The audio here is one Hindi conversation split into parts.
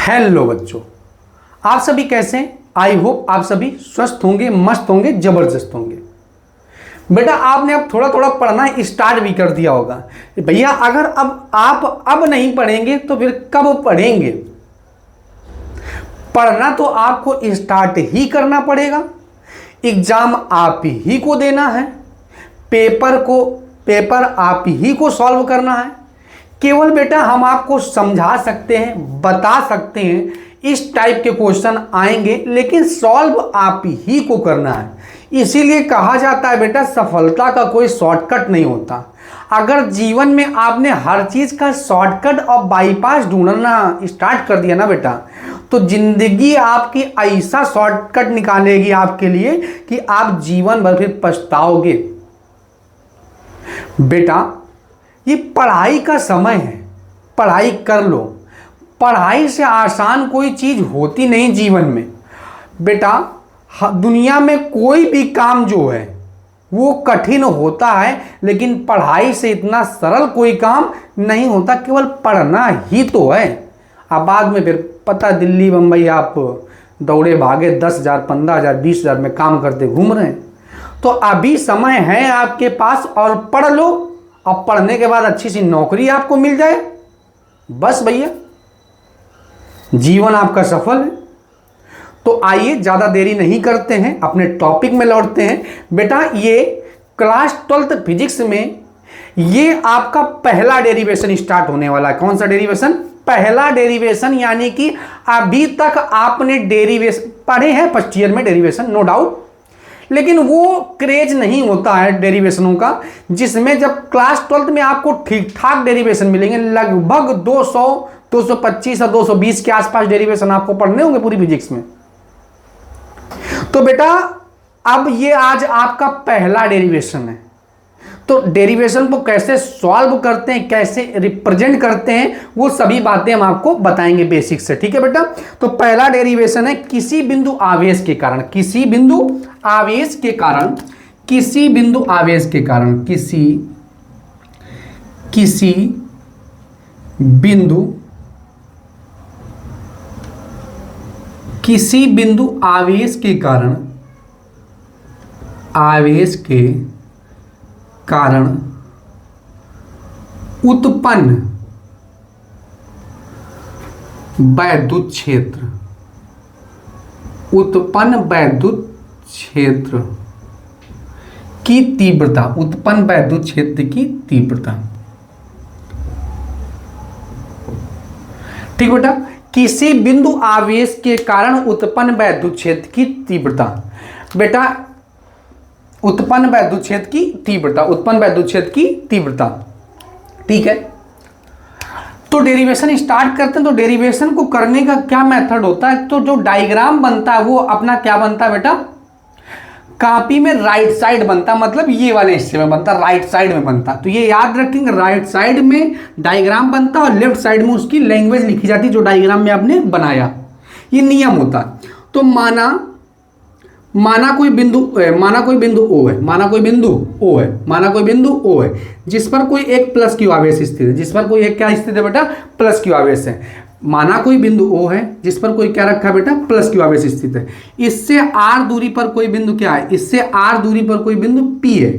हेलो बच्चों, आप सभी कैसे हैं? आई होप आप सभी स्वस्थ होंगे, मस्त होंगे, जबरदस्त होंगे। बेटा आपने अब थोड़ा थोड़ा पढ़ना स्टार्ट भी कर दिया होगा। भैया अगर आप अब नहीं पढ़ेंगे तो फिर कब पढ़ेंगे? पढ़ना तो आपको स्टार्ट ही करना पड़ेगा। एग्जाम आप ही को देना है, पेपर आप ही को सॉल्व करना है। केवल बेटा हम आपको समझा सकते हैं, बता सकते हैं इस टाइप के क्वेश्चन आएंगे, लेकिन सॉल्व आप ही को करना है। इसीलिए कहा जाता है बेटा सफलता का कोई शॉर्टकट नहीं होता। अगर जीवन में आपने हर चीज का शॉर्टकट और बाईपास ढूंढना स्टार्ट कर दिया ना बेटा, तो जिंदगी आपकी ऐसा शॉर्टकट निकालेगी आपके लिए कि आप जीवन भर फिर पछताओगे। बेटा ये पढ़ाई का समय है, पढ़ाई कर लो। पढ़ाई से आसान कोई चीज होती नहीं जीवन में। बेटा दुनिया में कोई भी काम जो है वो कठिन होता है, लेकिन पढ़ाई से इतना सरल कोई काम नहीं होता। केवल पढ़ना ही तो है। अब बाद में फिर पता दिल्ली बम्बई आप दौड़े भागे 10,000 15,000 20,000 में काम करते घूम रहे हैं। तो अभी समय है आपके पास और पढ़ लो, और पढ़ने के बाद अच्छी सी नौकरी आपको मिल जाए, बस भैया जीवन आपका सफल है। तो आइए ज़्यादा देरी नहीं करते हैं, अपने टॉपिक में लौटते हैं। बेटा ये क्लास 12th फिजिक्स में ये आपका पहला डेरिवेशन स्टार्ट होने वाला है। कौन सा डेरिवेशन? पहला डेरिवेशन, यानी कि अभी तक आपने डेरिवेशन पढ़े हैं फर्स्ट ईयर में डेरिवेशन, नो डाउट, लेकिन वो क्रेज नहीं होता है डेरिवेशनों का, जिसमें जब क्लास 12th में आपको ठीक ठाक डेरिवेशन मिलेंगे। लगभग 200 225 और 220 के आसपास डेरिवेशन आपको पढ़ने होंगे पूरी फिजिक्स में। तो बेटा अब ये आज आपका पहला डेरिवेशन है। तो डेरिवेशन को कैसे सॉल्व करते हैं, कैसे रिप्रेजेंट करते हैं, वो सभी बातें हम आपको बताएंगे बेसिक से, ठीक है बेटा। तो पहला डेरिवेशन है किसी बिंदु आवेश के कारण, किसी बिंदु आवेश के कारण, किसी बिंदु आवेश के कारण, किसी बिंदु आवेश के कारण, आवेश के कारण उत्पन्न वैद्युत क्षेत्र, उत्पन्न वैद्युत क्षेत्र की तीव्रता, उत्पन्न वैद्युत क्षेत्र की तीव्रता। ठीक बेटा, किसी बिंदु आवेश के कारण उत्पन्न वैद्युत क्षेत्र की तीव्रता। बेटा उत्पन्न वैद्युत क्षेत्र की तीव्रता, उत्पन्न वैद्युत क्षेत्र की तीव्रता, ठीक है। तो डेरिवेशन स्टार्ट करते हैं। तो डेरिवेशन को करने का क्या मेथड होता है? तो जो डायग्राम बनता है वो अपना क्या बनता है बेटा, कॉपी में राइट साइड बनता, मतलब ये वाले हिस्से में बनता, राइट साइड में बनता। तो ये याद रखेंगे, राइट साइड में डायग्राम बनता और लेफ्ट साइड में उसकी लैंग्वेज लिखी जाती जो डायग्राम में आपने बनाया। ये नियम होता। तो माना कोई बिंदु O है, माना कोई बिंदु O है जिस पर कोई एक प्लस क्यू आवेश स्थित है, जिस पर कोई एक क्या स्थित है बेटा, प्लस क्यू आवेश है। माना कोई बिंदु O है जिस पर कोई क्या रखा है बेटा, प्लस क्यू आवेश स्थित है। इससे r दूरी पर कोई बिंदु क्या है, इससे r दूरी पर कोई बिंदु P है,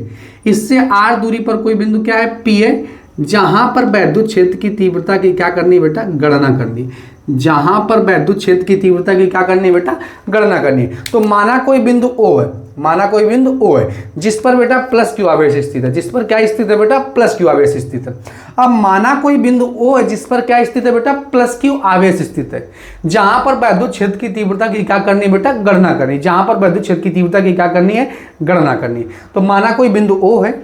इससे r दूरी पर कोई बिंदु क्या है, P है, जहां पर वैद्युत क्षेत्र की तीव्रता की क्या करनी बेटा, गणना करनी। जहां पर वैद्युत क्षेत्र की तीव्रता की क्या करनी बेटा, गणना करनी। तो माना कोई बिंदु O है, माना कोई बिंदु O है जिस पर बेटा प्लस क्यू आवेश स्थित है, जिस पर क्या स्थित है बेटा, प्लस क्यू आवेश स्थित है। अब माना कोई बिंदु O है जिस पर क्या स्थित है बेटा, प्लस क्यू आवेश स्थित है, जहां पर वैद्युत क्षेत्र की तीव्रता की क्या करनी बेटा, गणना करनी। जहां पर वैद्युत क्षेत्र की तीव्रता की क्या करनी है, गणना करनी। तो माना कोई बिंदु O है,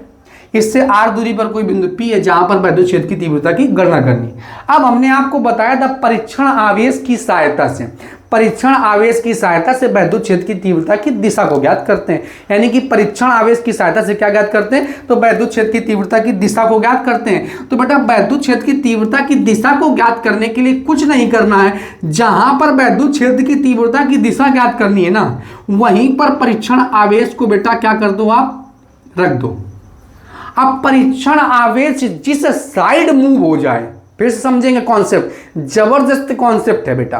इससे r दूरी पर कोई बिंदु P है जहां पर वैद्युत क्षेत्र की तीव्रता की गणना करनी। अब हमने आपको बताया था परीक्षण आवेश की सहायता से, परीक्षण आवेश की सहायता से वैद्युत क्षेत्र की तीव्रता की दिशा को ज्ञात करते हैं। यानी कि परीक्षण आवेश की सहायता से क्या ज्ञात करते हैं, तो वैद्युत क्षेत्र की तीव्रता की दिशा को ज्ञात करते हैं। तो बेटा वैद्युत क्षेत्र की तीव्रता की दिशा को ज्ञात करने के लिए कुछ नहीं करना है, जहां पर वैद्युत क्षेत्र की तीव्रता की दिशा ज्ञात करनी है ना, वहीं पर परीक्षण आवेश को बेटा क्या कर दो, आप रख दो। अब परीक्षण आवेश जिस साइड मूव हो जाए, फिर से समझेंगे कॉन्सेप्ट, जबरदस्त कॉन्सेप्ट है बेटा।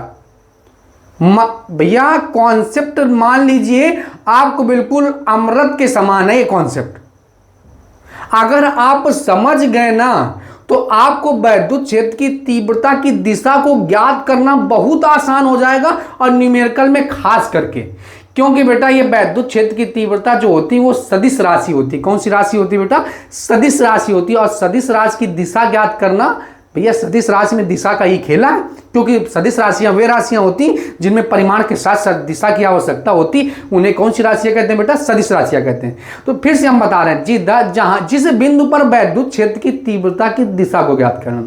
भैया कॉन्सेप्ट मान लीजिए आपको बिल्कुल अमृत के समान है ये कॉन्सेप्ट। अगर आप समझ गए ना तो आपको वैद्युत क्षेत्र की तीव्रता की दिशा को ज्ञात करना बहुत आसान हो जाएगा, और न्यूमेरिकल में खास करके, क्योंकि बेटा ये वैद्युत क्षेत्र की तीव्रता जो होती है वो सदिश राशि होती है। कौन सी राशि होती है बेटा? सदिश राशि होती है। और सदिश राशि की दिशा ज्ञात करना, भैया सदिश राशि में दिशा का ही खेला है, क्योंकि सदिश राशियां वे राशियां होती जिनमें परिमाण के साथ साथ दिशा की आवश्यकता होती, उन्हें कौन सी राशियां कहते हैं बेटा? सदिश राशियां कहते हैं। तो फिर से हम बता रहे हैं जहां जिस बिंदु पर वैद्युत क्षेत्र की तीव्रता की दिशा को ज्ञात करना,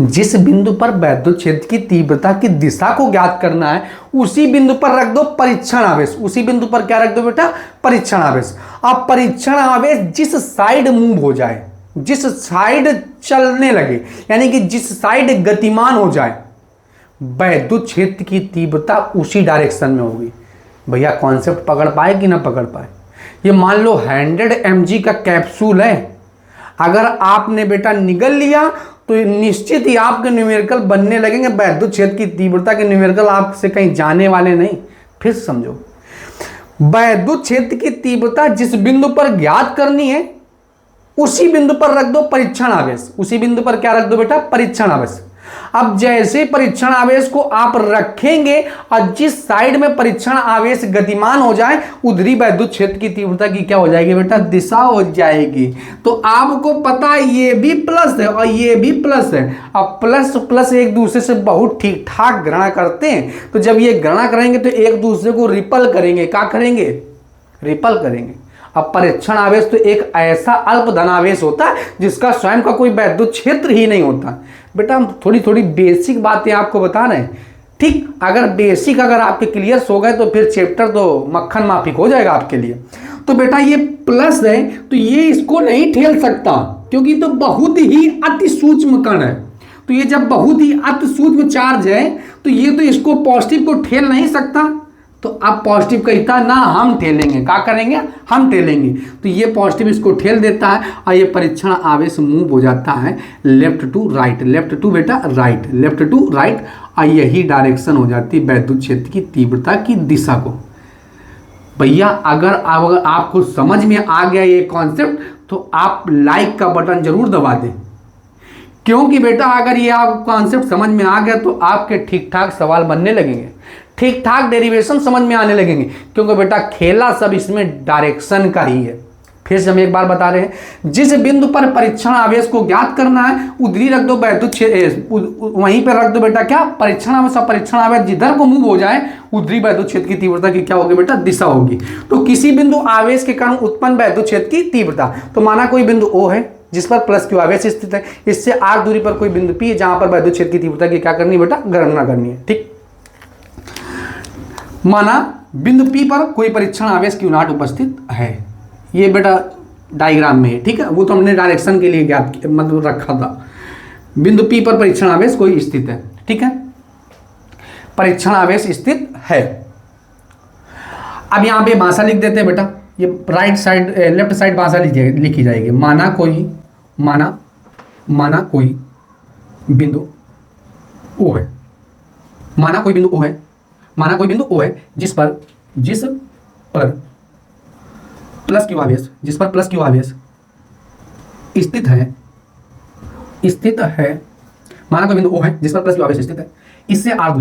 जिस बिंदु पर वैद्युत क्षेत्र की तीव्रता की दिशा को ज्ञात करना है उसी बिंदु पर रख दो परीक्षण आवेश। उसी बिंदु पर क्या रख दो बेटा? परीक्षण आवेश। अब परीक्षण आवेश जिस साइड मूव हो जाए, जिस साइड चलने लगे, यानी कि जिस साइड गतिमान हो जाए, वैद्युत क्षेत्र की तीव्रता उसी डायरेक्शन में होगी। भैया कॉन्सेप्ट पकड़ पाए कि ना पकड़ पाए? ये मान लो 100 mg का कैप्सूल है, अगर आपने बेटा निगल लिया तो निश्चित ही आपके न्यूमेरिकल बनने लगेंगे। वैद्युत क्षेत्र की तीव्रता के न्यूमेरिकल आपसे कहीं जाने वाले नहीं। फिर समझो, वैद्युत क्षेत्र की तीव्रता जिस बिंदु पर ज्ञात करनी है उसी बिंदु पर रख दो परीक्षण आवेश। उसी बिंदु पर क्या रख दो बेटा? परीक्षण आवेश। अब जैसे परीक्षण आवेश को आप रखेंगे और जिस साइड में परीक्षण आवेश गतिमान हो जाए उधरी वैद्युत क्षेत्र की तीव्रता की क्या हो जाएगी बेटा? दिशा हो जाएगी। तो आपको पता है ये भी प्लस है और ये भी प्लस है। अब प्लस प्लस एक दूसरे से बहुत ठीक ठाक गणना करते हैं, तो जब ये गणना करेंगे तो एक दूसरे को रिपल करेंगे। क्या करेंगे? रिपल करेंगे। अब परीक्षण आवेश तो एक ऐसा अल्प धनावेश होता है जिसका स्वयं का कोई वैद्युत क्षेत्र ही नहीं होता। बेटा हम थोड़ी थोड़ी बेसिक बातें आपको बता रहे हैं, ठीक? अगर बेसिक अगर आपके क्लियर हो गए तो फिर चैप्टर तो मक्खन माफिक हो जाएगा आपके लिए। तो बेटा ये प्लस है तो ये इसको नहीं ठेल सकता, क्योंकि तो बहुत ही अति सूक्ष्म कण है। तो ये जब बहुत ही अति सूक्ष्म चार्ज है तो ये तो इसको पॉजिटिव को ठेल नहीं सकता। तो अब पॉजिटिव कहता ना हम ठेलेंगे। क्या करेंगे? हम ठेलेंगे। तो ये पॉजिटिव इसको ठेल देता है और ये परीक्षण आवेश मूव हो जाता है left to right. Left to बेटा राइट, लेफ्ट टू राइट, और यही डायरेक्शन हो जाती है वैद्युत क्षेत्र की तीव्रता की दिशा को। भैया अगर आपको समझ में आ गया ये कॉन्सेप्ट तो आप लाइक का बटन जरूर दबा दें, क्योंकि बेटा अगर ये आप कॉन्सेप्ट समझ में आ गया तो आपके ठीक ठाक सवाल बनने लगेंगे, ठीक ठाक डेरिवेशन समझ में आने लगेंगे, क्योंकि बेटा खेला सब इसमें डायरेक्शन का ही है। फिर से हम एक बार बता रहे हैं, जिस बिंदु पर परीक्षण आवेश को ज्ञात करना है उधरी रख दो वैद्युत क्षेत्र, वहीं पर रख दो बेटा क्या? परीक्षण आवेश। परीक्षण आवेश जिधर को मूव हो जाए उधरी वैद्युत क्षेत्र की तीव्रता की क्या होगी बेटा? दिशा होगी। तो किसी बिंदु आवेश के कारण उत्पन्न वैद्युत क्षेत्र की तीव्रता, तो माना कोई बिंदु O है जिस पर प्लस क्यू आवेश स्थित है, इससे r दूरी पर कोई बिंदु P है जहां पर वैद्युत क्षेत्र की तीव्रता की क्या करनी है बेटा? गणना करनी है। ठीक, माना बिंदु P पर कोई परीक्षण आवेश Q0 उपस्थित है। ये बेटा डायग्राम में है, ठीक है, वो तो हमने डायरेक्शन के लिए ज्ञात मतलब रखा था। बिंदु P पर परीक्षण आवेश कोई स्थित है, ठीक है, परीक्षण आवेश स्थित है। अब यहां पे भाषा लिख देते हैं बेटा, ये राइट साइड लेफ्ट साइड भाषा लिखी जाएगी। माना कोई बिंदु O है, माना कोई बिंदु O है जिस पर प्लस क्यू आवेश स्थित है, माना कोई बिंदु O है जिस पर प्लस क्यू आवेश स्थित है, इससे r दूरी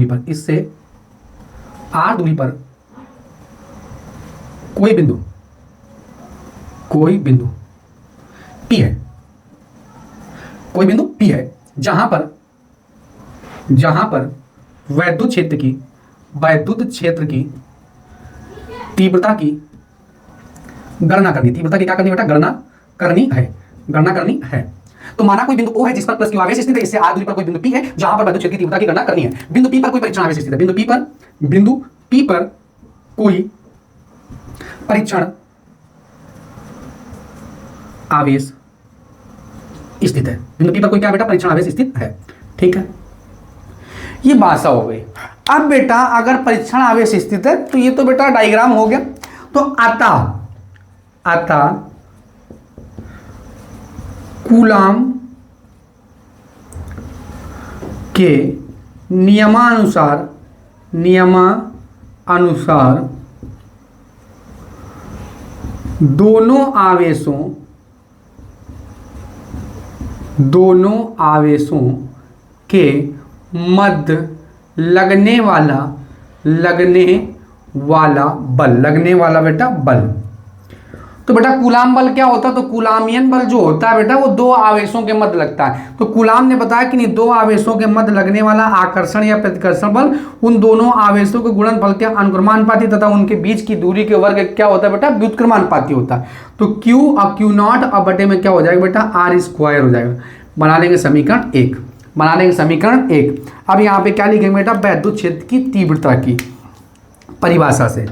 पर कोई बिंदु P है, जहां पर वैद्युत क्षेत्र की तीव्रता की गणना करनी, तीव्रता की क्या करनी बेटा? गणना करनी है। तो माना कोई बिंदु O है जिस पर प्लस क्यू आवेश स्थित है, इससे r दूरी पर कोई बिंदु P है जहां पर वैद्युत क्षेत्र की तीव्रता की गणना करनी है। बिंदु P पर कोई परीक्षण आवेश स्थित है, बिंदु P पर कोई परीक्षण आवेश स्थित है, बिंदु P पर कोई क्या बेटा? परीक्षण आवेश स्थित है, ठीक है। ये भाषा हो गई। अब बेटा अगर परीक्षण आवेश स्थित है तो ये तो बेटा डायग्राम हो गया। तो अतः कूलाम के नियमानुसार दोनों आवेशों के मध्य लगने वाला बेटा बल। तो बेटा कूलाम बल क्या होता है? तो कूलामियन बल जो होता है बेटा वो दो आवेशों के मध्य लगता है। तो कूलाम ने बताया कि नहीं, दो आवेशों के मध्य लगने वाला आकर्षण या प्रतिकर्षण बल उन दोनों आवेशों के गुणनफल के अनुक्रमानुपाती तथा उनके बीच की दूरी के वर्ग क्या होता है बेटा? व्युत्क्रमानुपाती होता है। तो Q और Q0 अब बटे में क्या हो जाएगा बेटा? R² हो जाएगा। बना लेंगे समीकरण 1। अब यहाँ पे क्या लिखेंगे बेटा? वैद्युत क्षेत्र की तीव्रता की परिभाषा से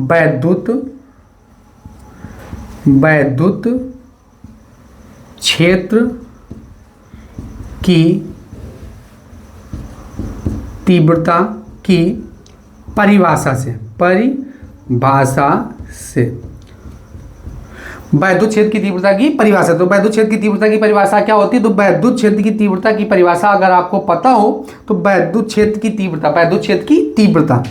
वैद्युत क्षेत्र की तीव्रता की परिभाषा से वैद्युत क्षेत्र की तीव्रता की परिभाषा। तो वैद्युत क्षेत्र की तीव्रता की परिभाषा क्या होती है? तो वैद्युत क्षेत्र की तीव्रता की परिभाषा अगर आपको पता हो तो वैद्युत क्षेत्र की तीव्रता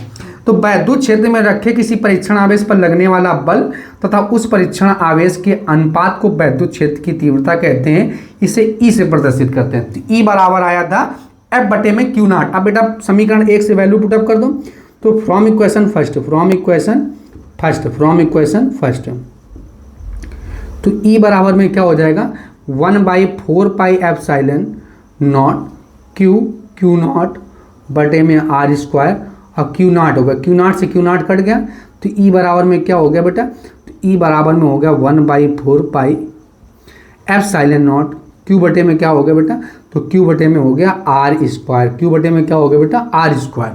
तो वैद्युत क्षेत्र में रखे किसी परीक्षण आवेश पर लगने वाला बल तथा उस परीक्षण आवेश के अनुपात को वैद्युत क्षेत्र की तीव्रता कहते हैं। इसे ई से प्रदर्शित करते हैं। तो ई बराबर आया था F बटे में Q0। अब बेटा समीकरण 1 से वैल्यू पुटअप कर दो। तो फ्रॉम इक्वेशन फर्स्ट तो ई बराबर में क्या हो जाएगा? 1/4πε0 Q0 बटे में R² और Q0 होगा। Q0 से Q0 कट गया तो E बराबर में क्या हो गया बेटा? तो E बराबर में हो गया 1/4πε0। Q बटे में क्या हो गया बेटा? तो Q बटे में हो गया R²। Q बटे में क्या हो गया बेटा? R²।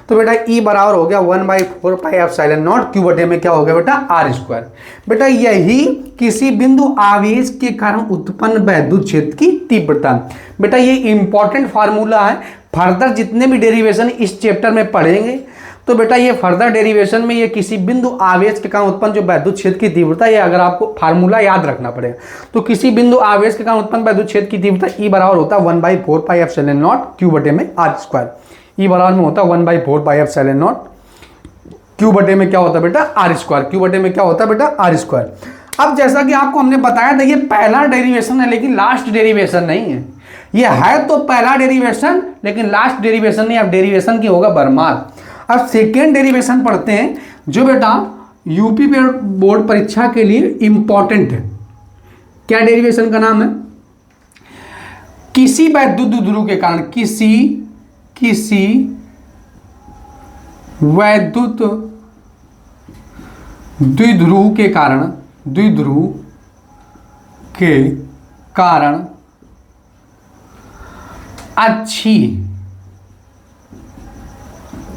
तो बेटा E बराबर हो गया 1/4πε0। Q बटे में क्या हो गया बेटा? R²। बेटा यही किसी बिंदु आवेश के कारण उत्पन्न वैद्युत क्षेत्र की तीव्रता। बेटा ये इंपॉर्टेंट फार्मूला है। फर्दर जितने भी डेरिवेशन इस चैप्टर में पढ़ेंगे तो बेटा ये फर्दर डेरिवेशन में ये किसी बिंदु आवेश के कारण उत्पन्न जो वैद्युत क्षेत्र की तीव्रता, ये अगर आपको फार्मूला याद रखना पड़ेगा। तो किसी बिंदु आवेश के कारण उत्पन्न वैद्युत क्षेत्र की तीव्रता E बराबर होता है 1/4πε0 Q बटे में R²। E बराबर में होता है 1/4πε0 Q बटे में क्या होता है बेटा? R²। Q बटे में क्या होता है बेटा? R²। अब जैसा कि आपको हमने बताया था ये पहला डेरिवेशन है लेकिन लास्ट डेरिवेशन नहीं है। ये है तो पहला डेरिवेशन लेकिन लास्ट डेरिवेशन नहीं। अब डेरिवेशन की होगा भरमार। अब सेकेंड डेरिवेशन पढ़ते हैं जो बेटा यूपी बोर्ड परीक्षा के लिए इंपॉर्टेंट है। क्या डेरिवेशन का नाम है? किसी वैद्युत द्विध्रुव के कारण किसी वैद्युत द्विध्रुव के कारण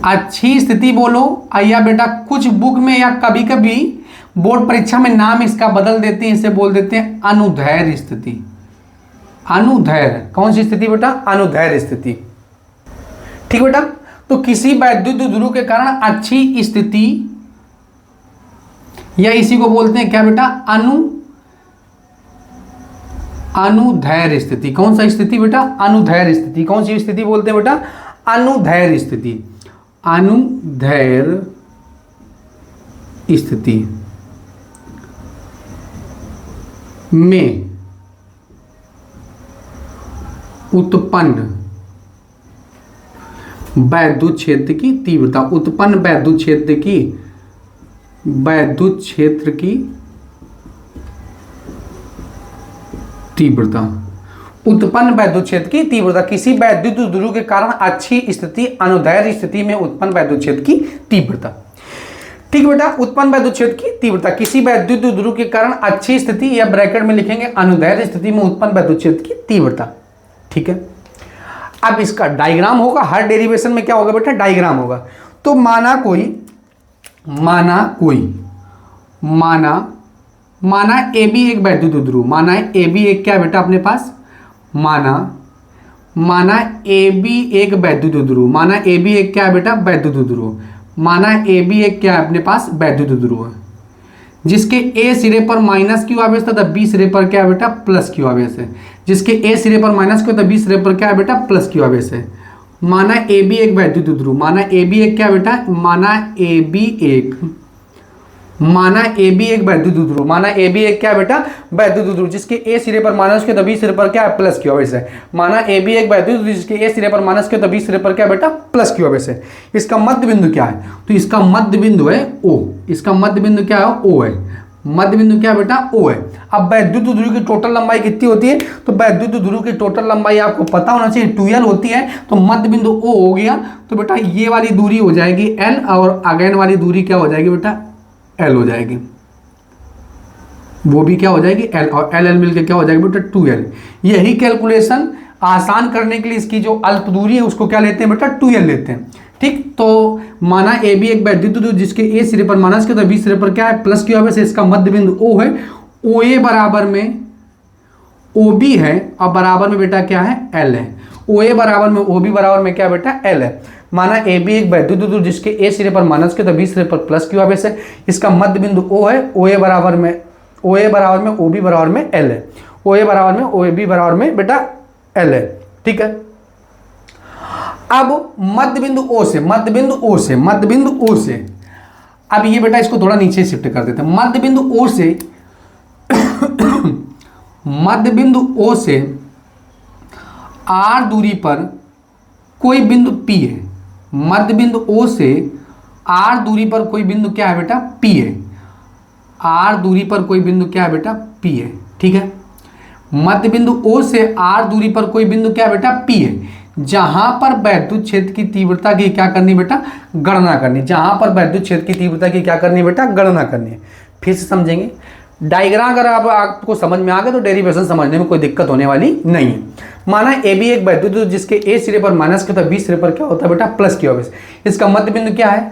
अच्छी स्थिति बोलो या बेटा कुछ बुक में या कभी कभी बोर्ड परीक्षा में नाम इसका बदल देते हैं, इसे बोल देते हैं अनुदैर्घ्य स्थिति। अनुदैर्घ्य कौन सी स्थिति बेटा? अनुदैर्घ्य स्थिति। ठीक बेटा। तो किसी वैद्युत द्विध्रुव के कारण अच्छी स्थिति या इसी को बोलते हैं क्या बेटा? अनुदैर्घ्य स्थिति। कौन सा स्थिति बेटा? अनुदैर्घ्य स्थिति। कौन सी स्थिति बोलते हैं बेटा? अनुदैर्घ्य स्थिति। अनुदैर्घ्य स्थिति में उत्पन्न वैद्युत क्षेत्र की तीव्रता। उत्पन्न वैद्युत क्षेत्र की तीव्रता। उत्पन्न वैद्युत क्षेत्र की तीव्रता किसी वैद्युत द्विध्रुव के कारण अच्छी स्थिति अनुदैर्घ्य स्थिति में उत्पन्न वैद्युत क्षेत्र की तीव्रता। ठीक बेटा। उत्पन्न वैद्युत क्षेत्र की तीव्रता किसी वैद्युत द्विध्रुव के कारण अच्छी स्थिति या ब्रैकेट में लिखेंगे अनुदैर्घ्य स्थिति में उत्पन्न वैद्युत क्षेत्र की तीव्रता। ठीक है। अब इसका डायग्राम होगा। हर डेरिवेशन में क्या होगा बेटा? डायग्राम होगा। तो माना ए बी एक वैद्युत द्विध्रुव। माना ए बी एक क्या बेटा अपने पास? माना ए बी एक वैद्युत द्विध्रुव। माना ए बी एक क्या है बेटा? वैद्युत द्विध्रुव। माना ए बी एक क्या है अपने पास? वैद्युत द्विध्रुव है जिसके ए सिरे पर माइनस क्यू आवेश तथा बी सिरे पर क्या है बेटा? प्लस क्यू आवेश है। जिसके ए सिरे पर माइनस क्यू तथा बी सिरे पर क्या है बेटा? प्लस क्यू आवेश है। माना ए बी एक वैद्युत ध्रुव, माना ए बी एक क्या बेटा, माना ए बी एक वैद्युत ध्रुव, माना ए बी एक क्या बेटा, वैद्युत ध्रुव, जिसके ए सिरे पर माइनस के तो बी सिरे पर क्या है, प्लस क्यू है। माना ए बी एक वैद्युत ध्रुव जिसके ए सिरे पर माइनस के तो बी सिरे पर क्या बेटा, प्लस क्यू है। इसका मध्य बिंदु क्या है, तो इसका मध्य बिंदु है ओ, इसका मध्य बिंदु क्या है, ओ है, मध्य बिंदु क्या बेटा, ओ है। अब वैद्युत ध्रुव की टोटल लंबाई कितनी होती है, तो वैद्युत ध्रुव की टोटल लंबाई आपको पता होना चाहिए 2l होती है, तो मध्य बिंदु ओ हो गया, तो बेटा ये वाली दूरी हो जाएगी l और अगेन वाली दूरी क्या हो जाएगी बेटा, l हो जाएगी, वो भी क्या हो जाएगी l, और l मिलकर क्या हो जाएगी बेटा 2l। यही कैलकुलेशन आसान करने के लिए इसकी जो अल्प दूरी है उसको क्या लेते हैं बेटा, 2l लेते हैं। ठीक, तो माना ए बी एक वैद्युत ध्रुव जिसके ए सिरे पर माइनस के तो बी सिरे पर क्या है, प्लस क्यू है, इसका मध्य बिंदु ओ है, ओ ए बराबर में ओ बी है और बराबर में बेटा क्या है, एल है। ओ ए बराबर में ओ बी बराबर में क्या बेटा, एल है। माना ए बी एक वैद्युत ध्रुव जिसके ए सिरे पर माइनस के तो बी सिरे पर प्लस क्यू है, इसका मध्य बिंदु ओ है, ओ ए बराबर में ओ बी बराबर में एल है, ओ ए बराबर में ओ बी बराबर में बेटा एल है। ठीक है, अब मध्य बिंदु ओ से अब ये बेटा इसको थोड़ा नीचे शिफ्ट कर देते हैं। मध्य बिंदु ओ से आर दूरी पर कोई बिंदु P है, मध्य बिंदु ओ से आर दूरी पर कोई बिंदु क्या है बेटा, P है, आर दूरी पर कोई बिंदु क्या है बेटा, P है। ठीक है, मध्य बिंदु ओ से आर दूरी पर कोई बिंदु क्या है बेटा, P है, जहां पर वैद्युत क्षेत्र की तीव्रता की क्या करनी बेटा, गणना करनी, जहां पर वैद्युत क्षेत्र की तीव्रता की क्या करनी बेटा, गणना करनी है। फिर से समझेंगे डायग्राम, अगर आपको समझ में आ गया तो डेरिवेशन समझने में कोई दिक्कत होने वाली नहीं है। माना ए बी एक वैद्युत ध्रुव जिसके ए सिरे पर माइनस के तो बी सिरे पर क्या होता है बेटा, प्लस क्यू है। इसका मध्य बिंदु क्या है,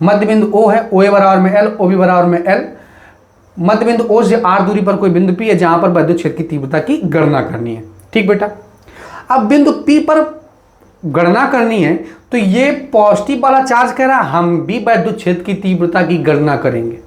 मध्य बिंदु ओ है, ओ ए बराबर में एल, ओ बी बराबर में एल। मध्य बिंदु ओ से आर दूरी पर कोई बिंदु P है जहां पर वैद्युत क्षेत्र की तीव्रता की गणना करनी है। ठीक बेटा, अब बिंदु P पर गणना करनी है तो ये पॉजिटिव वाला चार्ज कह रहा है हम भी वैद्युत क्षेत्र की तीव्रता की गणना करेंगे,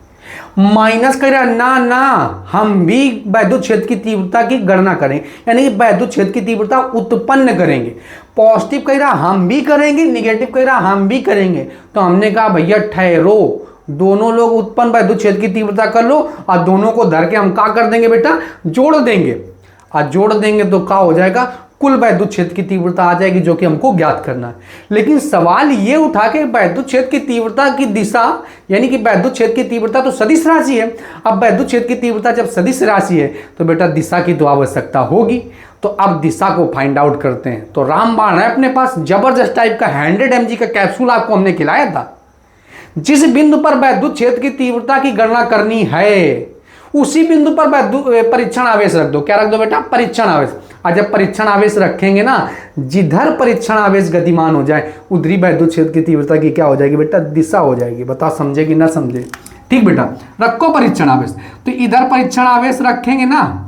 माइनस कह रहा है ना हम भी वैद्युत क्षेत्र की तीव्रता की गणना करेंगे, यानी कि वैद्युत क्षेत्र की तीव्रता उत्पन्न करेंगे। पॉजिटिव कह रहा हम भी करेंगे, निगेटिव कह रहा हम भी करेंगे। तो हमने कहा भैया ठहरो, दोनों लोग उत्पन्न वैद्युत क्षेत्र की तीव्रता कर लो और दोनों को धर के हम क्या कर देंगे बेटा, जोड़ देंगे, और जोड़ देंगे तो क्या हो जाएगा, कुल वैद्युत क्षेत्र की तीव्रता आ जाएगी जो कि हमको ज्ञात करना है। लेकिन सवाल ये उठा के वैद्युत क्षेत्र की तीव्रता की दिशा, यानी कि वैद्युत क्षेत्र की तीव्रता तो सदिश राशि है, अब वैद्युत क्षेत्र की तीव्रता जब सदिश राशि है तो बेटा दिशा की तो आवश्यकता होगी। तो अब दिशा को फाइंड आउट करते हैं। तो रामबाण है अपने पास, जबरदस्त टाइप का 100 mg का कैप्सूल आपको हमने खिलाया था। जिस बिंदु पर वैद्युत क्षेत्र की तीव्रता की गणना करनी है उसी बिंदु पर परीक्षण आवेश रख दो। क्या रख दो बेटा, परीक्षण आवेश। और जब परीक्षण आवेश रखेंगे ना, जिधर परीक्षण आवेश गतिमान हो जाए उधरी वैद्युत क्षेत्र की तीव्रता की क्या हो जाएगी बेटा, दिशा हो जाएगी। बताओ समझे कि ना समझे। ठीक बेटा, रखो परीक्षण आवेश। तो इधर परीक्षण आवेश रखेंगे ना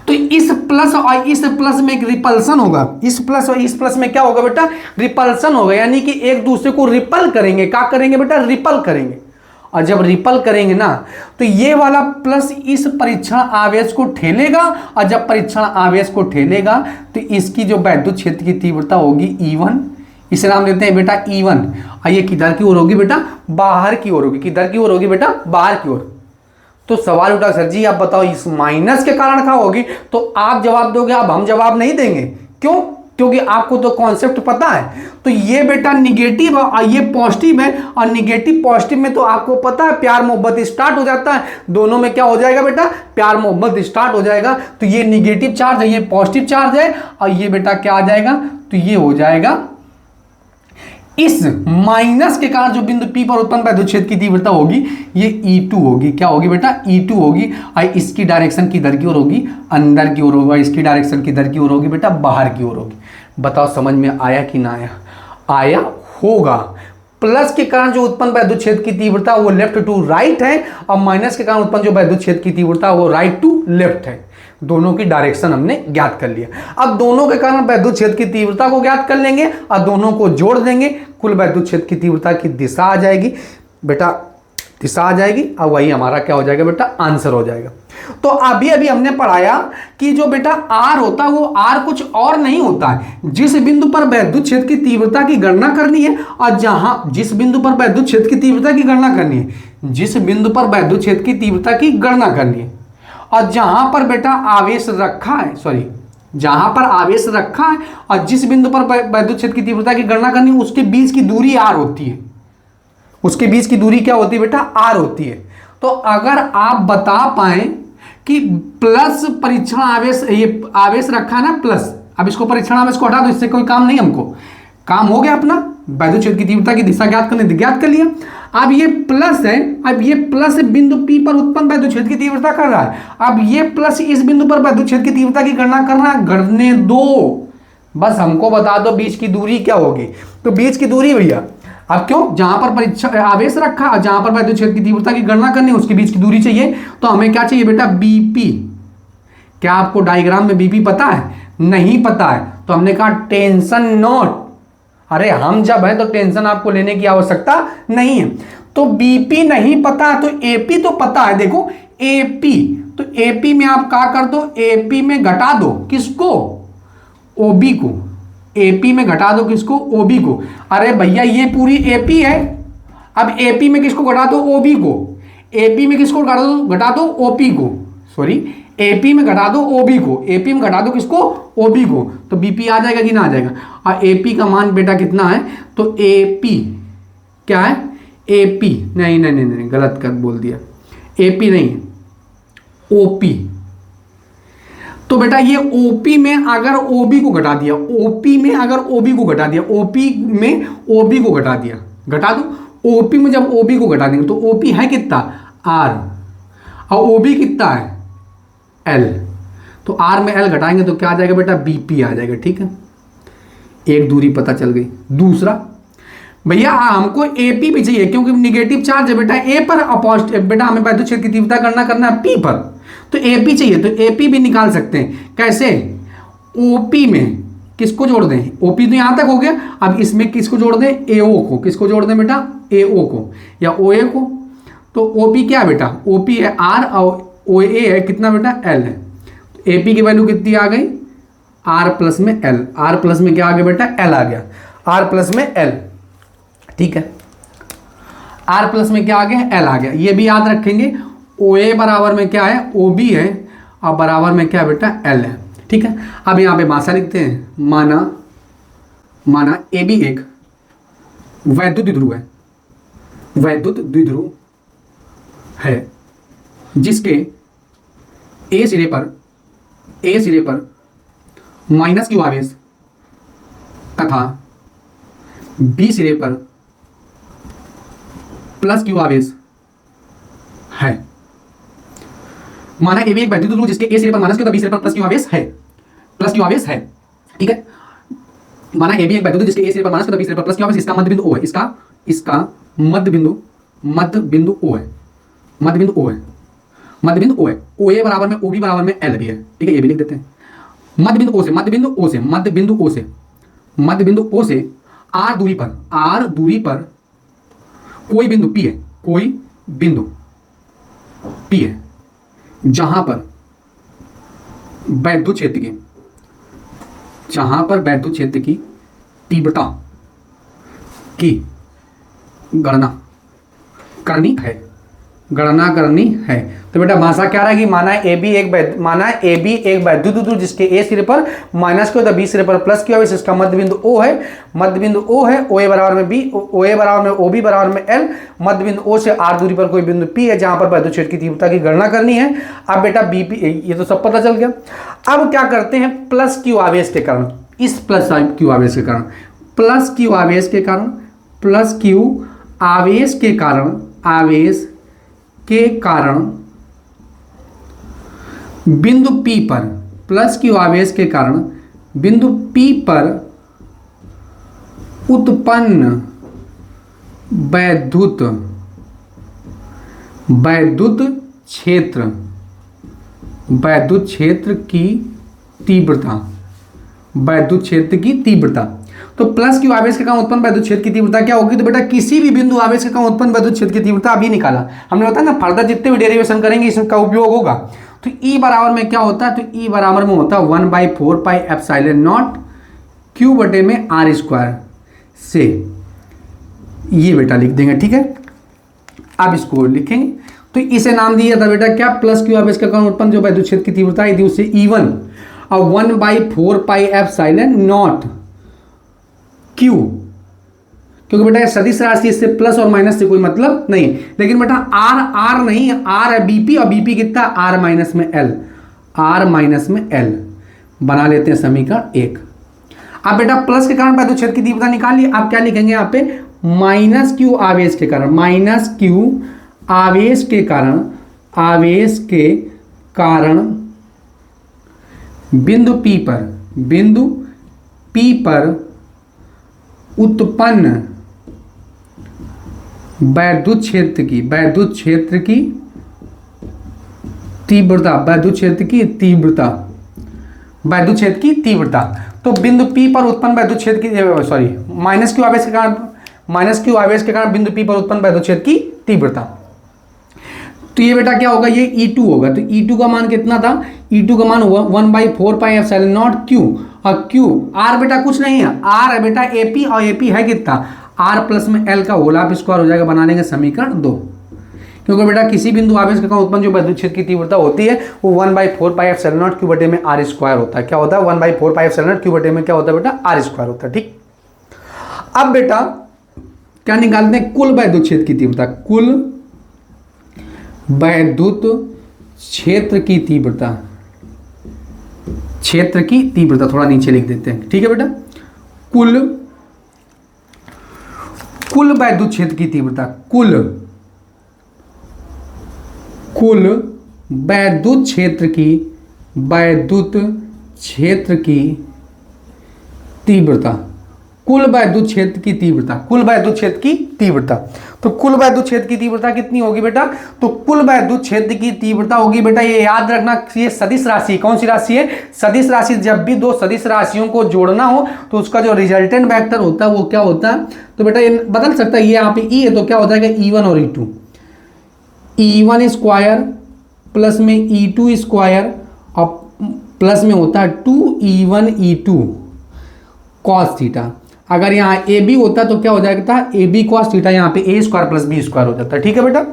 तो इस प्लस और इस प्लस में एक रिपल्सन होगा, इस प्लस और इस प्लस में क्या होगा बेटा, रिपल्सन होगा, यानी कि एक दूसरे को रिपल करेंगे। क्या करेंगे बेटा, रिपल करेंगे। और जब रिपल करेंगे ना तो ये वाला प्लस इस परीक्षण आवेश को ठेलेगा, और जब परीक्षण आवेश को ठेलेगा तो इसकी जो वैद्युत क्षेत्र की तीव्रता होगी E1, इसे नाम देते हैं बेटा E1। और ये किधर की ओर होगी बेटा, बाहर की ओर होगी। किधर की ओर होगी बेटा, बाहर की ओर। तो सवाल उठा, सर जी आप बताओ इस माइनस के कारण क्या होगी, तो आप जवाब दोगे, अब हम जवाब नहीं देंगे। क्यों, क्योंकि आपको तो कॉन्सेप्ट पता है। तो ये बेटा निगेटिव है और ये पॉजिटिव है, और निगेटिव पॉजिटिव में तो आपको पता है प्यार मोहब्बत स्टार्ट हो जाता है। दोनों में क्या हो जाएगा बेटा, प्यार मोहब्बत स्टार्ट हो जाएगा। तो ये निगेटिव चार्ज है, ये पॉजिटिव चार्ज है, और ये बेटा क्या आ जाएगा, तो ये हो जाएगा इस माइनस के कारण जो बिंदु P पर उत्पन्न वैद्युत क्षेत्र की तीव्रता होगी ये E2 होगी। क्या होगी बेटा, E2 होगी। और इसकी डायरेक्शन किधर की ओर होगी, अंदर की ओर होगा। इसकी डायरेक्शन किधर की ओर होगी बेटा, बाहर की ओर होगी। बताओ समझ में आया कि ना आया, आया होगा। प्लस के कारण जो उत्पन्न वैद्युत क्षेत्र की तीव्रता वो लेफ्ट टू राइट है, और माइनस के कारण उत्पन्न जो वैद्युत क्षेत्र की तीव्रता वो राइट टू लेफ्ट है। दोनों की डायरेक्शन हमने ज्ञात कर लिया। अब दोनों के कारण वैद्युत क्षेत्र की तीव्रता को ज्ञात कर लेंगे और दोनों को जोड़ देंगे, कुल वैद्युत क्षेत्र की तीव्रता की दिशा आ जाएगी। बेटा दिशा आ जाएगी, अब वही हमारा क्या हो जाएगा बेटा, आंसर हो जाएगा। तो अभी अभी हमने पढ़ाया कि जो बेटा आर होता है वो आर कुछ और नहीं होता है, जिस बिंदु पर वैद्युत क्षेत्र की तीव्रता की गणना करनी है, और जहां जिस बिंदु पर वैद्युत क्षेत्र की तीव्रता की गणना करनी है, जिस बिंदु पर वैद्युत क्षेत्र की तीव्रता की गणना करनी है, और जहां पर बेटा आवेश रखा है, सॉरी, जहां पर आवेश रखा है और जिस बिंदु पर वैद्युत क्षेत्र की तीव्रता की गणना करनी है, उसके बीच की दूरी आर होती है। उसके बीच की दूरी क्या होती है बेटा, आर होती है। तो अगर आप बता पाए कि प्लस परीक्षण आवेश, ये आवेश रखा है ना प्लस, अब इसको परीक्षण आवेश को हटा दो, इससे कोई काम नहीं, हमको काम हो गया अपना, वैद्युत क्षेत्र की तीव्रता की दिशा ज्ञात करने ज्ञात कर लिया। अब ये प्लस है, अब ये प्लस बिंदु P पर उत्पन्न वैद्युत क्षेत्र की तीव्रता कर रहा है, अब ये प्लस इस बिंदु पर वैद्युत क्षेत्र की तीव्रता की गणना करना है, गणने दो, बस हमको बता दो बीच की दूरी क्या होगी। तो बीच की दूरी भैया, अब क्यों, जहां पर परीक्षण आवेश रखा और जहां पर वैद्युत क्षेत्र की तीव्रता की गणना करनी है, उसके बीच की दूरी चाहिए। तो हमें क्या चाहिए बेटा, बीपी। क्या आपको डायग्राम में बीपी पता है? नहीं पता है, तो हमने कहा टेंशन नोट। अरे हम जब है तो टेंशन आपको लेने की आवश्यकता नहीं है। तो बीपी नहीं पता है, तो एपी तो पता है। देखो एपी, तो एपी में आप क्या कर दो, एपी में घटा दो किसको, ओबी को। एपी में घटा दो किसको, ओबी को। अरे भैया ये पूरी एपी है, अब एपी में किसको घटा दो, ओबी को। एपी में किसको घटा दो, ओपी को, सॉरी एपी में घटा दो ओबी को, एपी में घटा दो किसको, ओबी को। तो बीपी आ जाएगा कि ना आ जाएगा। और एपी का मान बेटा कितना है, तो एपी क्या है, एपी नहीं नहीं नहीं नहीं गलत कर बोल दिया, एपी नहीं ओपी। तो बेटा ये ओपी में अगर ओबी को घटा दिया, ओपी में अगर ओबी को घटा दिया, ओपी में ओबी को घटा दिया, घटा दो। ओपी में जब ओबी को घटा देंगे तो ओपी है कितना, आर, और ओबी कितना है, एल। तो आर में एल घटाएंगे तो क्या आ जाएगा बेटा, बीपी आ जाएगा। ठीक है, एक दूरी पता चल गई। दूसरा भैया हमको एपी भी चाहिए, क्योंकि निगेटिव चार्ज है बेटा ए पर, अपोजिट बेटा हमें वैद्युत क्षेत्र की तीव्रता गणना करना है पी पर, तो एपी चाहिए। तो एपी भी निकाल सकते हैं, कैसे, ओपी में किसको जोड़ दें, ओपी तो यहां तक हो गया, अब इसमें किसको जोड़ दें, एओ को। किसको जोड़ दें बेटा, एओ को या ओए को। तो ओपी क्या है बेटा, ओपी है आर और ओए है कितना बेटा, एल है। तो एपी की वैल्यू कितनी आ गई, आर प्लस में एल। आर प्लस में क्या आ गया बेटा, एल आ गया, आर प्लस में एल। ठीक है, आर प्लस में क्या आ गया, एल आ गया। ये भी याद रखेंगे, ओ ए बराबर में क्या है, ओ बी है, और बराबर में क्या है बेटा, एल है। ठीक है, अब यहां पे मासा लिखते हैं, माना ए बी एक वैद्युत द्विध्रुव है, वैद्युत द्विध्रुव है, जिसके ए सिरे पर माइनस क्यू आवेश तथा बी सिरे पर प्लस क्यू आवेश है। माना ए भी एक वैद्युत द्विध्रुव जिसके ए सिरे पर माइनस क्यू तथा बी सिरे पर प्लस क्यू आवेश है, प्लस क्यू आवेश है। ठीक है, माना ए भी एक वैद्युत द्विध्रुव जिसके ए सिरे पर माइनस क्यू तथा बी सिरे पर प्लस क्यू आवेश, इसका मध्य बिंदु ओ है, इसका मध्य बिंदु ओ है, मध्य बिंदु ओ है। ओ ए बराबर में ओ बी बराबर में एल भी है। ठीक है, ये भी लिख देते हैं। मध्य बिंदु ओ से आर दूरी पर कोई बिंदु पी है, जहां पर वैद्युत क्षेत्र की तीव्रता की गणना करनी है। तो बेटा भाषा क्या रहेगी, माना ए बी एक वैद्युत द्विध्रुव जिसके ए सिरे पर माइनस क्यू तथा बी सिरे पर प्लस क्यू है, इसका मध्य बिंदु ओ है, ओ ए बराबर में बी, ओ ए बराबर में ओ बी बराबर में एल। मध्य बिंदु ओ से आर दूरी पर कोई बिंदु पी है जहां पर वैद्युत क्षेत्र की तीव्रता की गणना करनी है। अब बेटा बीपी ये तो सब पता चल गया। अब क्या करते हैं, प्लस क्यू आवेश के कारण, इस प्लस क्यू आवेश के कारण बिंदु P पर, प्लस क्यू आवेश के कारण बिंदु P पर उत्पन्न वैद्युत क्षेत्र की तीव्रता, तो प्लस क्यू आवेश के कारण उत्पन्न वैद्युत क्षेत्र की तीव्रता क्या होगी? तो बेटा किसी भी बिंदु आवेश के कारण उत्पन्न वैद्युत क्षेत्र की तीव्रता अभी निकाला हमने, बताया ना फर्दर जितने भी डेरिवेशन करेंगे इसका उपयोग होगा। तो ई बराबर में क्या होता है? तो ई बराबर में होता है 1/4 पाई एप्सिलॉन नॉट क्यू बटे में आर स्क्वायर से, ये बेटा लिख देंगे, ठीक है। अब इसको लिखेंगे तो इसे नाम दिया था बेटा क्या? प्लस क्यू आवेश के कारण उत्पन्न जो वैद्युत क्षेत्र की तीव्रता है उसे E1 और 1/4 पाई एप्सिलॉन नॉट क्यू, क्योंकि बेटा सदिश राशि इससे प्लस और माइनस से कोई मतलब नहीं, लेकिन बेटा आर नहीं, आर है बीपी और बीपी कितना? आर माइनस में एल, आर माइनस में एल बना लेते हैं समीकरण 1। अब बेटा प्लस के कारण वैद्युत क्षेत्र की तीव्रता निकाल ली, आप क्या लिखेंगे यहाँ पे? माइनस क्यू आवेश के कारण, माइनस क्यू आवेश के कारण, आवेश के कारण बिंदु P पर उत्पन्न वैद्युत क्षेत्र की तीव्रता, तो बिंदु P पर उत्पन्न वैद्युत क्षेत्र की, सॉरी माइनस क्यू आवेश के कारण बिंदु P पर उत्पन्न वैद्युत क्षेत्र की तीव्रता। तो ये बेटा क्या होगा? ये E2 होगा। तो E2 का मान कितना था? E2 का मान हुआ 1/4 पाई एप्सिलॉन नॉट क्यू, और क्यू आर बेटा कुछ नहीं है, आर है बेटा AP, और AP है कितना? आर प्लस में एल का होल हाफ स्क्वायर हो जाएगा, बना लेंगे समीकरण 2। क्योंकि बेटा किसी बिंदु आवेश के कारण उत्पन्न जो वैद्युत क्षेत्र की तीव्रता होती है वो 1/4 पाई एप्सिलॉन नॉट क्यू बटे में आर स्क्वायर होता है। क्या होता है? 1/4 पाई एप्सिलॉन नॉट क्यू बटे में क्या होता है बेटा? आर स्क्वायर होता है, ठीक। अब बेटा क्या निकालते हैं? कुल वैद्युत क्षेत्र की तीव्रता, कुल वैद्युत क्षेत्र की तीव्रता, थोड़ा नीचे लिख देते हैं, ठीक है बेटा। कुल वैद्युत क्षेत्र की तीव्रता, कुल वैद्युत क्षेत्र की तीव्रता, कुल वैद्युत क्षेत्र की तीव्रता। तो कुल वैद्युत क्षेत्र की तीव्रता कितनी होगी बेटा? तो कुल वैद्युत क्षेत्र की तीव्रता होगी बेटा, ये याद रखना, ये सदिश राशि, कौन सी राशि है? सदिश राशि। जब भी दो सदिश राशियों को जोड़ना हो तो उसका जो रिजल्टेंट वेक्टर होता है वो क्या होता है? तो बेटा ये बदल सकता है, ये यहाँ पे E है तो क्या हो जाएगा? E1 और E2, E1 स्क्वायर प्लस में E2 स्क्वायर और प्लस में होता है 2E1 E2 कॉस थीटा। अगर यहाँ ए बी होता तो क्या हो जाएगा? ए बी कॉस थीटा, यहाँ पे ए स्क्वायर प्लस बी स्क्वायर हो जाता है, ठीक है बेटा।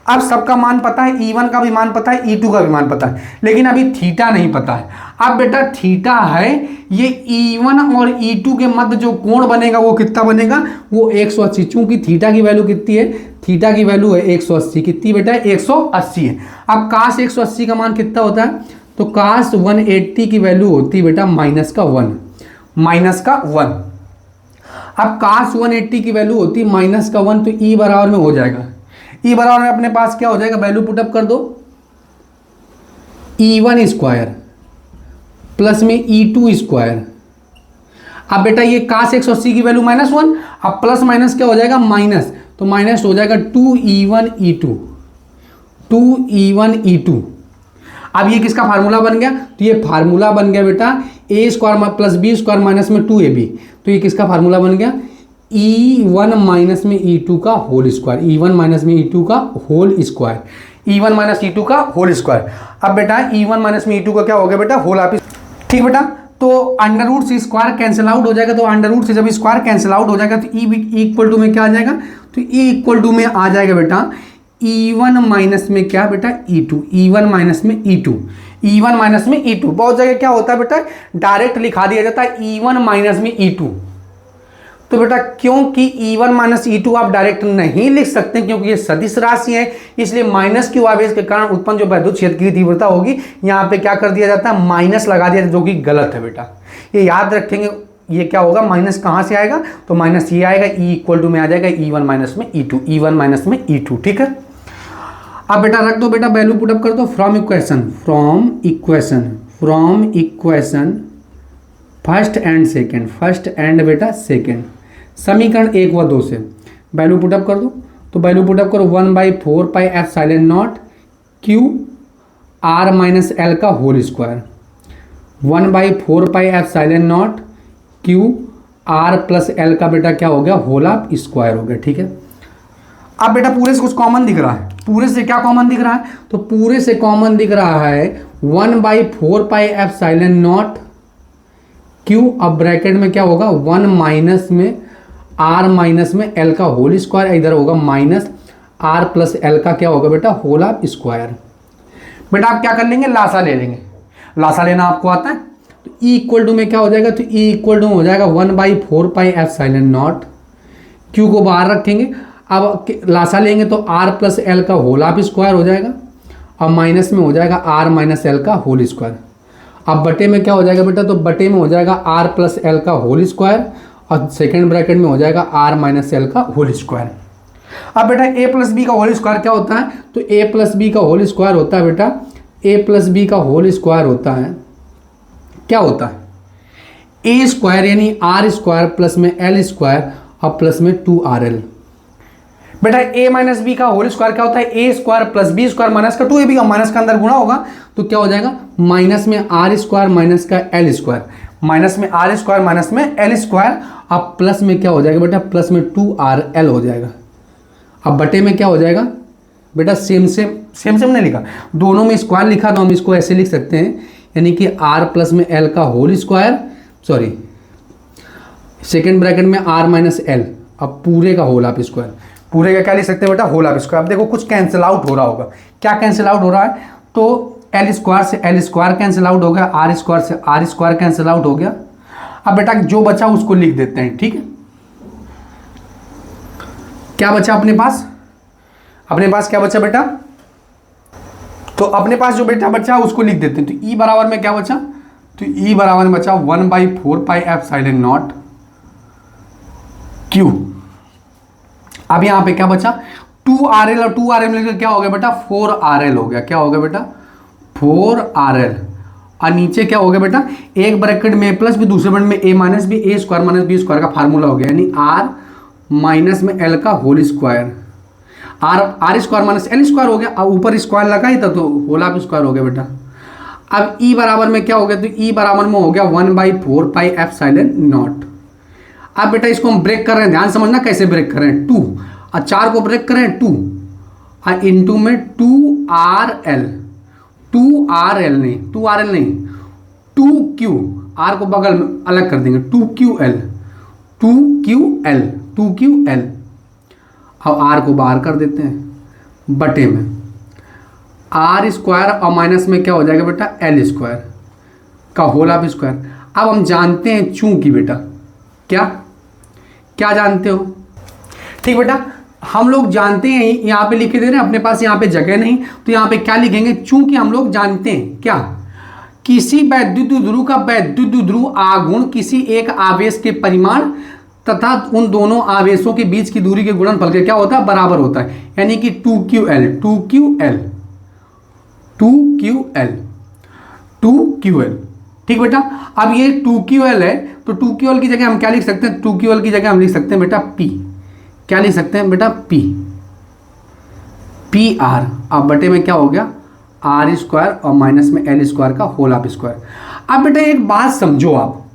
अब सबका मान पता है, E1 का भी मान पता है, E2 का भी मान पता है, लेकिन अभी थीटा नहीं पता है। अब बेटा थीटा है, ये E1 और E2 के मध्य जो कोण बनेगा वो कितना बनेगा? वो 180। चूंकि थीटा की वैल्यू कितनी है? थीटा की वैल्यू है 180। कितनी बेटा? 180 है। अब काश 180 का मान कितना होता है? तो काश 180 की वैल्यू होती है बेटा माइनस का 1। अब काश 180 की वैल्यू होती है माइनस का 1, तो E बराबर में हो जाएगा, E बराबर में अपने पास क्या हो जाएगा? वैल्यू पुटअप कर दो, E1 स्क्वायर प्लस में E2 स्क्वायर। अब बेटा ये काश 180 की वैल्यू -1, अब प्लस माइनस क्या हो जाएगा? माइनस, तो माइनस हो जाएगा 2E1 E2। अब ये किसका फार्मूला बन गया? तो ये फार्मूला बन गया बेटा A square plus B square minus में 2AB। तो ये किसका फार्मूला बन गया? E1 माइनस में E2 का होल स्क्वायर, E1 माइनस में E2 का whole square, E1 minus E2 का होल स्क्वायर। अब बेटा E1 माइनस में E2 का क्या हो गया बेटा? होल हाफ, ठीक बेटा। तो अंडर रूट से स्क्वायर कैंसिल आउट हो जाएगा, तो अंडर रूट से जब स्क्वायर कैंसिल आउट हो जाएगा तो E इक्वल टू में क्या आ जाएगा? तो E इक्वल टू में आ जाएगा बेटा E1 माइनस में क्या बेटा? E2, E1 माइनस में E2, E1 माइनस में E2। बहुत जगह क्या होता है बेटा? डायरेक्ट लिखा दिया जाता है E1 माइनस में E2। तो बेटा क्योंकि E1 माइनस E2 आप डायरेक्ट नहीं लिख सकते क्योंकि ये सदिश राशि है, इसलिए माइनस क्यू आवेश के कारण उत्पन्न जो वैद्युत क्षेत्र की तीव्रता होगी यहाँ पे क्या कर दिया जाता है? माइनस लगा दिया, जो कि गलत है बेटा। ये याद रखेंगे, ये क्या होगा? माइनस कहाँ से आएगा? तो माइनस ये आएगा, E इक्वल टू में आ जाएगा E1 माइनस में E2, E1 माइनस में E2, ठीक है। अब बेटा रख दो, बेटा वैल्यू पुटअप कर दो फ्रॉम इक्वेशन फर्स्ट एंड बेटा सेकेंड, समीकरण 1 व 2 से वैल्यू पुटअप कर दो। तो वैल्यू पुटअप करो 1/4 pi epsilon naught Q R minus L का whole square, 1/4 pi epsilon naught Q R plus L का बेटा क्या हो गया, होल ऑफ स्क्वायर हो गया। ठीक है, अब बेटा पूरे से कुछ कॉमन दिख रहा है, पूरे से क्या कॉमन दिख रहा है, तो पूरे से कॉमन दिख रहा है 1/4πε0 क्यू। अब ब्रैकेट में क्या होगा, 1 माइनस में आर माइनस में एल का होल स्क्वायर, इधर होगा माइनस आर प्लस एल का क्या होगा बेटा, होल ऑफ स्क्वायर। बेटा आप क्या कर लेंगे, लासा ले लेंगे, लासा लेना आपको आता है, तो ई इक्वल टू में क्या हो जाएगा, तो ई इक्वल टू हो जाएगा 1/4πε0 क्यू को बाहर रखेंगे। अब लासा लेंगे तो आर प्लस एल का होल ऑफ स्क्वायर हो जाएगा, अब माइनस में हो जाएगा आर माइनस एल का होल स्क्वायर। अब बटे में क्या हो जाएगा बेटा, तो बटे में हो जाएगा आर प्लस एल का होल स्क्वायर और सेकेंड ब्रैकेट में हो जाएगा आर माइनस एल का होल स्क्वायर। अब बेटा ए प्लस बी का होल स्क्वायर क्या होता है, तो ए प्लस बी का होल स्क्वायर होता है बेटा, ए प्लस बी का होल स्क्वायर होता है, क्या होता है, ए स्क्वायर यानी आर स्क्वायर प्लस में एल स्क्वायर और प्लस में 2RL। बेटा a माइनस बी का होल स्क्वायर क्या होता है, A square plus B square minus का 2ab का माइनस का अंदर गुणा होगा तो क्या हो जाएगा, माइनस में आर स्क्वायर माइनस का एल स्क्वायर, माइनस में आर स्क्वायर माइनस में एल स्क्वायर, अब प्लस में क्या हो जाएगा बेटा, प्लस में 2RL हो जाएगा। अब बटे में क्या हो जाएगा बेटा, सेम नहीं लिखा, दोनों में स्क्वायर लिखा तो हम इसको ऐसे लिख सकते हैं, यानी कि आर प्लस में एल का whole square, sorry second bracket में आर माइनस एल, अब पूरे का होल ऑफ स्क्वायर, पूरे का क्या लिख सकते हैं बेटा, होल ऑफ स्क्वायर। अब देखो कुछ कैंसिल आउट हो रहा होगा, क्या कैंसिल आउट हो रहा है, तो एल स्क्वायर से एल स्क्वायर कैंसिल आउट हो गया, आर स्क्वायर से आर स्क्वायर कैंसिल आउट हो गया। अब बेटा जो बचा उसको लिख देते हैं, ठीक है, क्या बचा अपने पास, अपने पास क्या बचा बेटा, तो अपने पास जो बेटा बचा उसको लिख देते हैं, तो ई बराबर में क्या बचा, तो ई बराबर में बचा 1/4πε0 क्यू। अब यहां पे क्या बचा, 2RL और 2RL मिलकर क्या हो गया बेटा, 4RL हो गया, क्या हो गया बेटा, 4RL। और नीचे क्या हो गया बेटा, एक ब्रैकेट में ए प्लस भी, दूसरे ब्रैकेट में A minus B, A square minus B square का फार्मूला हो गया, यानी आर माइनस में एल का whole square, R square minus L square हो गया, अब ऊपर स्क्वायर लगा ही था तो होल ऑफ स्क्वायर हो गया बेटा। अब ई बराबर में क्या हो गया, तो ई बराबर में हो गया 1/4πε0। अब बेटा इसको हम ब्रेक कर रहे हैं, ध्यान समझना कैसे ब्रेक कर रहे हैं, 2 और 4 को ब्रेक कर रहे हैं 2 और इनटू में 2RL, 2RL नहीं 2Q, आर को बगल में अलग कर देंगे, 2QL। अब आर को बाहर कर देते हैं, बटे में आर स्क्वायर और माइनस में क्या हो जाएगा बेटा, एल स्क्वायर का होल ऑफ स्क्वायर। अब हम जानते हैं चूंकि बेटा, क्या जानते हो, ठीक बेटा, हम लोग जानते हैं, यहाँ पे लिखे दे रहे हैं, अपने पास यहाँ पे जगह नहीं तो यहाँ पे क्या लिखेंगे, चूंकि हम लोग जानते हैं क्या, किसी वैद्युत ध्रुव का वैद्युत ध्रुव आघूर्ण किसी एक आवेश के परिमाण तथा उन दोनों आवेशों के बीच की दूरी के गुणनफल के क्या होता है, बराबर होता है, यानी कि 2QL। ठीक बेटा, अब ये 2QL है तो 2QL की जगह हम क्या लिख सकते हैं, 2QL की जगह हम लिख सकते हैं बेटा P, क्या लिख सकते हैं बेटा, PR। अब बटे में क्या हो गया, आर स्क्वायर और माइनस में एल स्क्वायर का होल ऑफ स्क्वायर। अब बेटा एक बात समझो आप,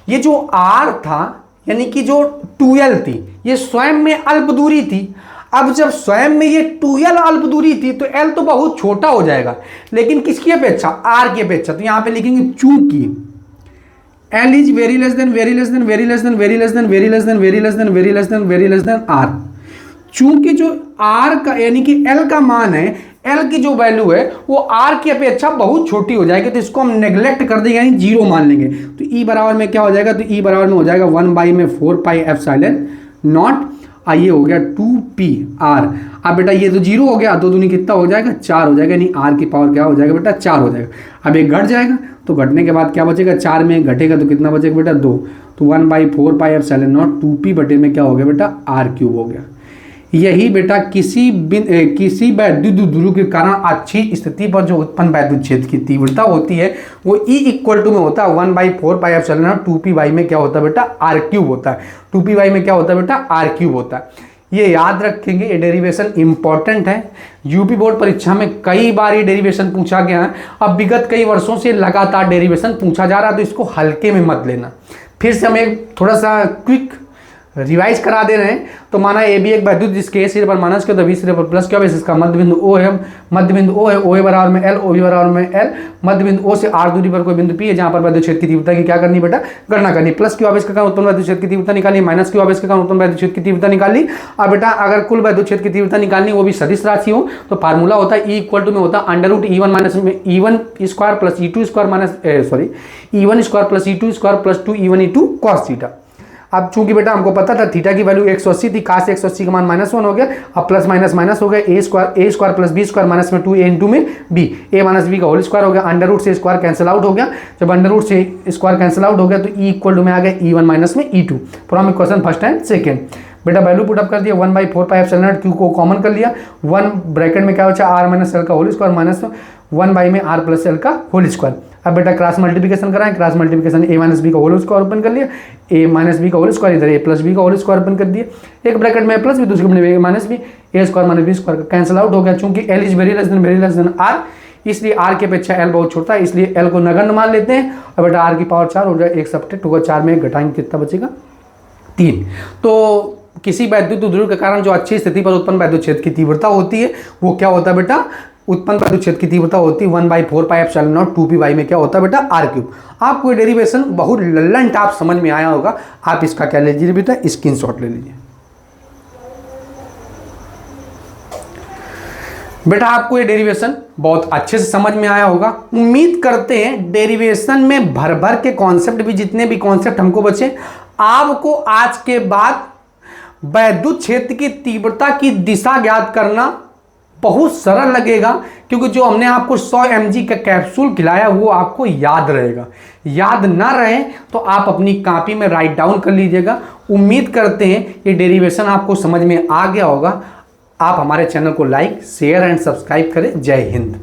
ये जो R था यानी कि जो 2L थी ये स्वयं में अल्प दूरी थी, अब जब स्वयं में ये 2L अल्प दूरी थी तो L तो बहुत छोटा हो जाएगा, लेकिन किसकी अपेक्षा, R की अपेक्षा, तो यहां पे लिखेंगे चूंकि L is very less then R, चूंकि जो R का यानी कि L का मान है, L की जो वैल्यू है वो R की अपेक्षा बहुत छोटी हो जाएगी, तो इसको हम नेग्लेक्ट कर देंगे यानी 0 मान लेंगे, तो E बराबर में क्या हो जाएगा, तो E बराबर में हो जाएगा 1/4πε0 और ये हो गया 2PR। अब बेटा ये तो 0 हो गया, 2 दूनी कितना हो जाएगा, 4 हो जाएगा, यानी R की पावर क्या हो जाएगा बेटा, 4 हो जाएगा। अब एक घट जाएगा तो घटने के बाद क्या बचेगा, 4 में घटेगा तो कितना बचेगा बेटा, 2, तो 1/4πε0 2P बटे में क्या हो गया बेटा, R³ हो गया। यही बेटा किसी वैद्युत ध्रुव के कारण अच्छी स्थिति पर जो उत्पन्न वैद्युत क्षेत्र की तीव्रता होती है वो E इक्वल टू में होता है 1/4πε0 2P में क्या होता है बेटा, R³ होता है, 2P में क्या होता है बेटा, R³ होता है। ये याद रखेंगे, ये डेरिवेशन इंपॉर्टेंट है, यूपी बोर्ड परीक्षा में कई बार ये डेरिवेशन पूछा गया है, अब विगत कई वर्षों से लगातार डेरिवेशन पूछा जा रहा है, तो इसको हल्के में मत लेना, फिर से हम एक थोड़ा सा क्विक रिवाइज करा दे रहे हैं। तो माना ए बी एक वैद्युत जिसके ए सिरे पर माइनस क्यू तो बी सिरे पर प्लस क्यू, इसका मध्य बिंदु ओ है, मध्य बिंदु ओ है, ओ ए बराबर में एल, ओ बी बराबर में एल, मध्य बिंदु ओ से आर दूरी पर कोई बिंदु पी है जहां पर वैद्युत क्षेत्र की तीव्रता की क्या करनी बेटा, गणना करनी। प्लस क्यू आवेश के कारण उत्पन्न वैद्युत क्षेत्र की तीव्रता निकाली, माइनस क्यू आवेश के कारण उत्पन्न वैद्युत क्षेत्र की तीव्रता निकाली। अब बेटा अगर कुल वैद्युत क्षेत्र की तीव्रता निकालनी वो भी सदिश राशि हो तो फार्मूला होता है ई इक्वल टू में होता है under root E one minus E one square plus E two square minus sorry E one square plus E two square plus 2 E one E two cos theta. अब चूंकि बेटा हमको पता था थीटा की वैल्यू 180 थी, cos 180 का मान -1 हो गया, अब प्लस माइनस माइनस हो गया, A square plus B square minus में 2 ए इंटू में बी, ए माइनस बी का होल स्क्वायर हो गया, अंडर रूट से स्क्वायर कैंसिल आउट हो गया। जब अंडर रूट से स्क्वायर कैंसिल आउट हो गया तो ई इक्वल टू में आ गया ई1 माइनस में E two from equation first and second. बेटा वैल्यू पुट अप कर दिया 1/4πε0 क्यू को कॉमन कर लिया, 1 ब्रैकेट में क्या बचा आर माइनस एल का होल स्क्वायर माइनस 1 बाई में आर प्लस एल का होल स्क्वायर। अब बेटा क्रॉस मल्टीप्लिकेशन कराएं, cross multiplication A minus B का होल स्क्वायर ओपन कर लिया, ए माइनस बी का होल स्क्वायर इधर ए प्लस बी का होल स्क्वायर ओपन कर दिया, एक ब्रैकेट में प्लस बी दूसरे में A minus B, A square minus B square cancel out हो गया। चूंकि L is very less than R, इसलिए आर के अपेक्षा एल बहुत छोटा है, इसलिए एल को नगण्य मान लेते हैं। और बेटा आर की पावर 4 हो जाए, एक सब्ट्रैक्ट होगा 4 में घटाएंगे कितना बचेगा 3। तो किसी वैद्युत ध्रुव के कारण जो अच्छी स्थिति पर उत्पन्न वैद्युत क्षेत्र की तीव्रता होती है वो क्या होता है बेटा, उत्पन्न वैद्युत क्षेत्र की तीव्रता होती है 1/4πε0 2p में क्या होता है बेटा आर क्यूब। आपको ये डेरिवेशन बहुत लल्लन टाप समझ में आया होगा, आप इसका क्या ले लीजिए बेटा स्क्रीनशॉट ले लीजिए। बेटा आपको ये डेरिवेशन बहुत अच्छे से समझ में आया होगा। उम्मीद करते हैं डेरिवेशन में भर भर के कॉन्सेप्ट भी, जितने भी कॉन्सेप्ट हमको बचे, आपको आज के बाद वैद्युत क्षेत्र की तीव्रता की दिशा ज्ञात करना बहुत सरल लगेगा, क्योंकि जो हमने आपको 100 mg का कैप्सूल खिलाया वो आपको याद रहेगा। याद ना रहे तो आप अपनी कॉपी में राइट डाउन कर लीजिएगा। उम्मीद करते हैं ये डेरिवेशन आपको समझ में आ गया होगा। आप हमारे चैनल को लाइक शेयर एंड सब्सक्राइब करें। जय हिंद।